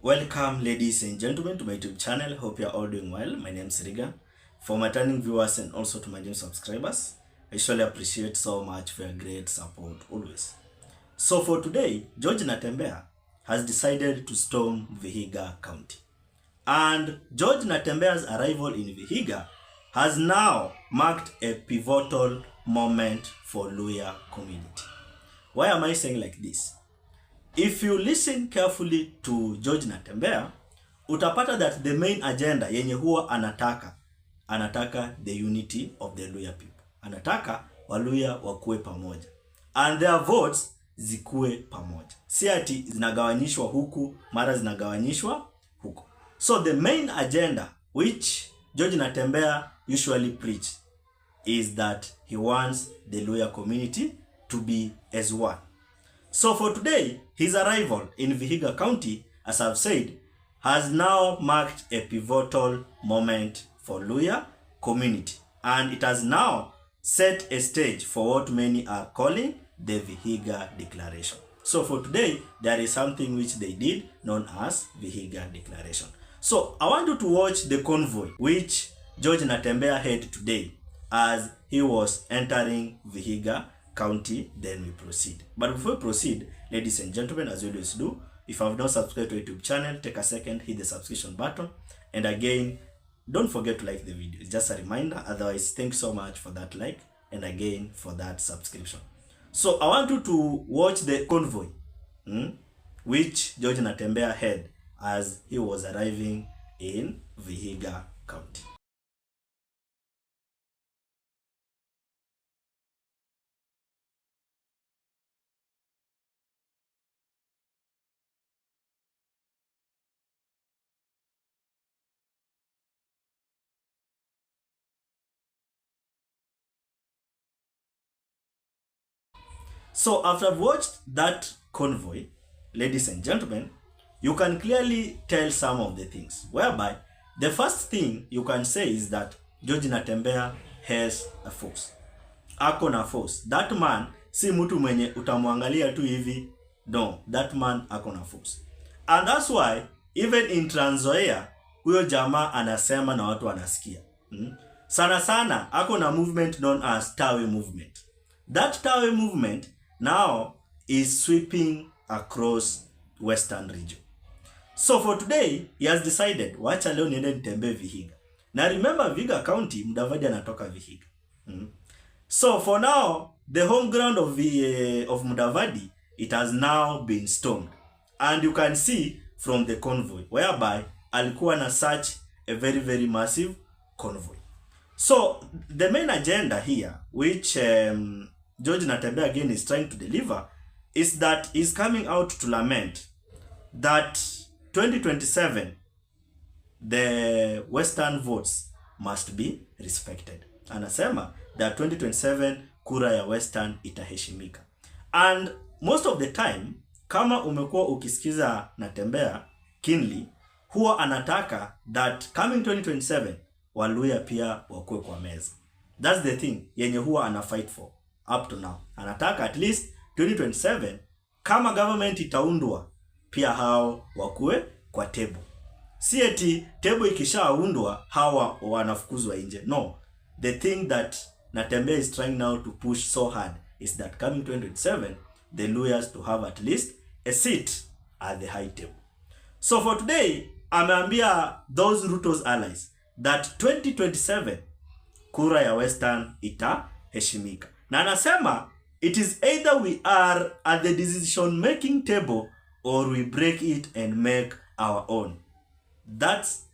Welcome ladies and gentlemen to my YouTube channel. Hope you are all doing well. My name is Riga. For my returning viewers and also to my new subscribers, I surely appreciate so much for your great support always. So for today, George NATEMBEYA has decided to storm Vihiga County. And George NATEMBEYA's arrival in Vihiga has now marked a pivotal moment for Luhya community. Why am I saying like this? If you listen carefully to George NATEMBEYA, utapata that the main agenda yenye huwa anataka the unity of the Luhya people. Anataka Waluhya wakue pamoja. And their votes zikue pamoja. Si ati zinagawanyishwa huku, mara zinagawanyishwa huku. So the main agenda which George NATEMBEYA usually preach is that he wants the Luhya community to be as one. So for today, his arrival in Vihiga County, as I've said, has now marked a pivotal moment for Luhya community. And it has now set a stage for what many are calling the Vihiga Declaration. So for today, there is something which they did known as Vihiga Declaration. So I want you to watch the convoy which George NATEMBEYA had today as he was entering Vihiga County. Then we proceed. But before we proceed, ladies and gentlemen, as you always do, if you have not subscribed to our YouTube channel, take a second, hit the subscription button, and again, don't forget to like the video. It's just a reminder. Otherwise, thanks so much for that like, and again for that subscription. So I want you to watch the convoy which George NATEMBEYA had as he was arriving in Vihiga County. So after I've watched that convoy, ladies and gentlemen, you can clearly tell some of the things. Whereby, the first thing you can say is that George NATEMBEYA has a force. Ako na force. That man, si mtu mwenye utamwangalia tu hivi. No, that man ako na force. And that's why, even in Trans Nzoia, huyo jamaa anasema na watu wanasikia. Sana sana, ako na movement known as Tawe movement. That Tawe movement now is sweeping across Western region. So for today, he has decided, wacha leo niende nitembee Vihiga. Na remember Vihiga County, Mudavadi anatoka Vihiga. So for now, the home ground of Mudavadi, it has now been stormed. And you can see from the convoy, whereby alikuwa na such a very, very massive convoy. So the main agenda here, which George NATEMBEYA again is trying to deliver, is that he's coming out to lament that 2027, the Western votes must be respected. Anasema that 2027 Kura ya Western Itaheshimika. And most of the time, kama umekuwa ukisikiza NATEMBEYA keenly, huwa anataka that coming 2027, Waluhya pia wakue kwa meza. That's the thing yenye huwa ana fight for up to now. Anataka at least 2027, kama government itaundwa, pia hao wakue kwa table. Si eti table ikishaundwa hawa wanafukuzwa nje. No. The thing that NATEMBEYA is trying now to push so hard is that coming 2027, the Luhyas to have at least a seat at the high table. So for today, ameambia those Ruto's allies that 2027 Kura ya Western Itaheshimika. Na anasema it is either we are at the decision making table or we break it and make our own. That's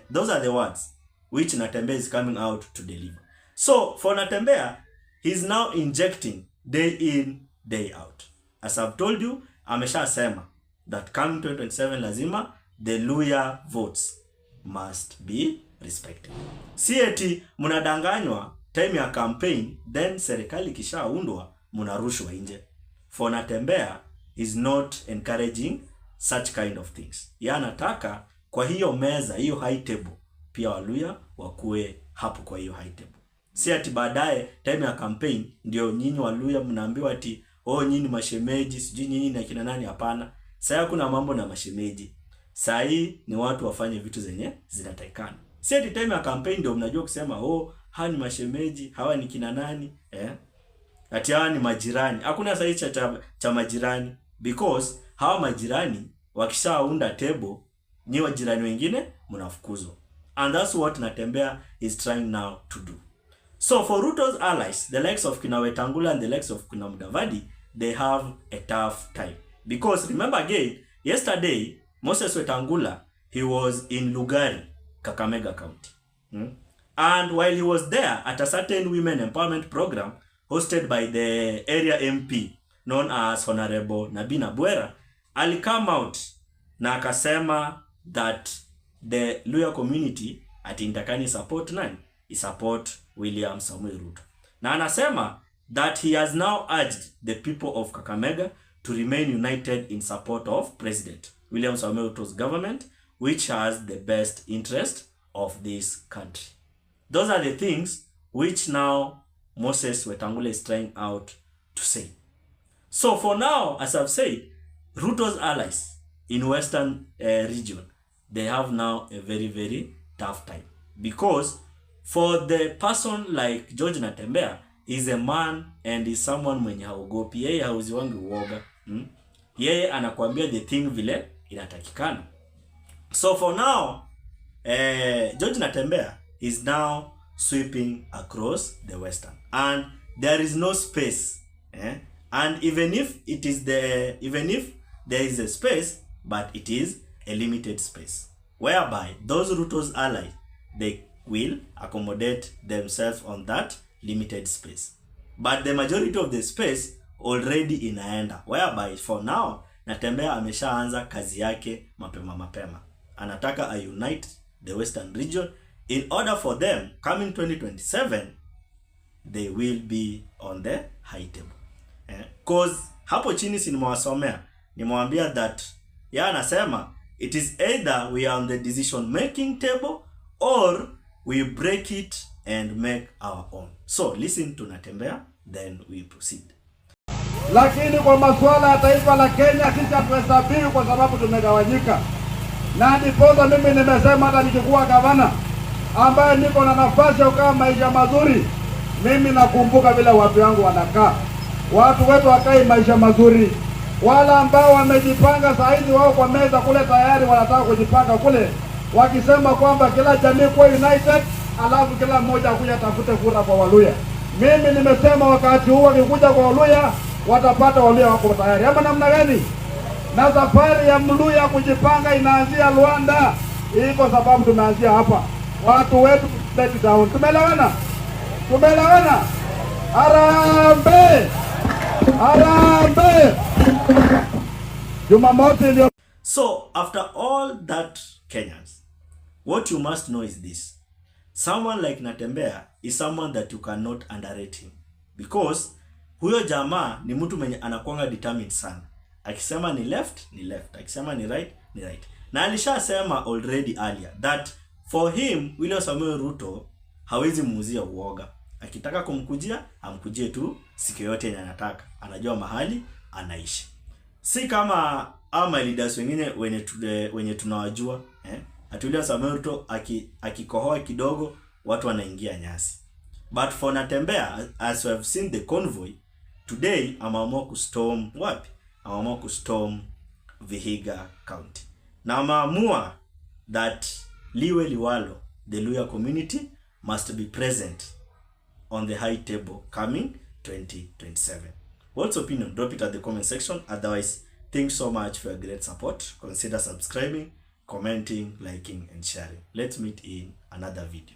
those are the words which NATEMBEYA is coming out to deliver. So for NATEMBEYA, he's now injecting day in, day out. As I've told you, amesha sema that coming 2027 lazima the Luhya votes must be respected. Si eti munadanganywa time ya campaign, then serikali kishaundwa munarushwa nje. For NATEMBEYA is not encouraging such kind of things. Ya anataka kwa hiyo meza, hiyo high table, pia Waluhya wakue hapo kwa hiyo high table. Si ati baadaye time ya campaign ndio nyinyi Waluhya mnaambiwa ati oh nyinyi mashemeji, sijui nyinyi na kina nani. Hapana. Sasa kuna mambo na mashemeji. Sahi ni watu wafanye vitu zenye zinatakikana. Si ati time ya campaign ndio mnajua kusema hawa ni mashemeji, hawa ni kina nani, ati hawa ni majirani. Hakuna sahi cha majirani, because hawa majirani wakishaunda table, ni wajirani wengine mnafukuzwa. And that's what Natembeya is trying now to do. So for Ruto's allies, the likes of Kina Wetangula and the likes of Kina Mudavadi, they have a tough time. Because remember again, yesterday, Moses Wetangula, he was in Lugari, Kakamega County. And while he was there at a certain women empowerment program hosted by the area MP known as Honorable Nabina Bwera, ali come out na akasema that the Luya community ati intakani support nani? Support William Samuel Ruto. Na anasema that he has now urged the people of Kakamega to remain united in support of President William Samuel Ruto's government, which has the best interest of this country. Those are the things which now Moses Wetangula is trying out to say. So for now, as I've said, Ruto's allies in Western region, they have now a very, very tough time. Because for the person like George Natembeya, is a man and is someone mwenye haogopi. Yeye hauziwangi uoga. Yeye anakuambia the thing vile inatakikana. So for now, George Natembeya is now sweeping across the Western. And there is no space. And even if there is a space, but it is a limited space, whereby those Ruto's allies, they will accommodate themselves on that limited space. But the majority of the space already inaenda, whereby for now Natembeya ameshaanza kazi yake mapema. Anataka unite the Western region in order for them coming 2027 they will be on the high table. Cause hapo chini si nimewambia that anasema it is either we are on the decision making table or we break it and make our own. So listen to Natembeya, then we proceed. Lakini kwa masuala ya taifa la Kenya sisi hatuhesabiwi kwa sababu tumegawanyika. Na ndiposa mimi nimesema hata nikikuwa gavana ambaye niko na nafasi ya kukaa maisha mazuri, mimi nakumbuka vile watu wangu wanakaa. Watu wetu wakai maisha mazuri. Wala ambao wamejipanga saizi wao kwa meza kule tayari wanataka kujipanga kule, wakisema kwamba kila jamii kuwa united, alafu kila mmoja kuja tafute kura kwa Waluya. Mimi nimesema wakati huu wakikuja kwa Waluya watapata Waluya wako tayari. Ama namna gani? Na safari ya Mluya kujipanga inaanzia Luanda. Iko sababu tumeanzia hapa. Watu wetu let down. Tumeelewana? Harambee! So after all that, Kenyans, what you must know is this: someone like Natembeya is someone that you cannot underrate him, because huyo jamaa ni mtu mwenye anakuanga determined sana. Akisema ni left, ni left. Akisema ni right, ni right. Na alishasema already earlier that for him William Samuel Ruto hawezi muuzia uoga. Akitaka kumkujia, amkujie tu siku yote yenye anataka. Anajua mahali anaishi. Si kama ama leaders wengine wenye tunawajua, Ati William Samuel Ruto akikohoa kidogo watu wanaingia nyasi. But for Natembeya, as we have seen the convoy today, ameamua kustorm wapi? Ameamua kustorm Vihiga County. Na ameamua that liwe liwalo, the Luya community must be present on the high table coming 2027. What's your opinion? Drop it at the comment section. Otherwise, thanks so much for your great support. Consider subscribing, commenting, liking, and sharing. Let's meet in another video.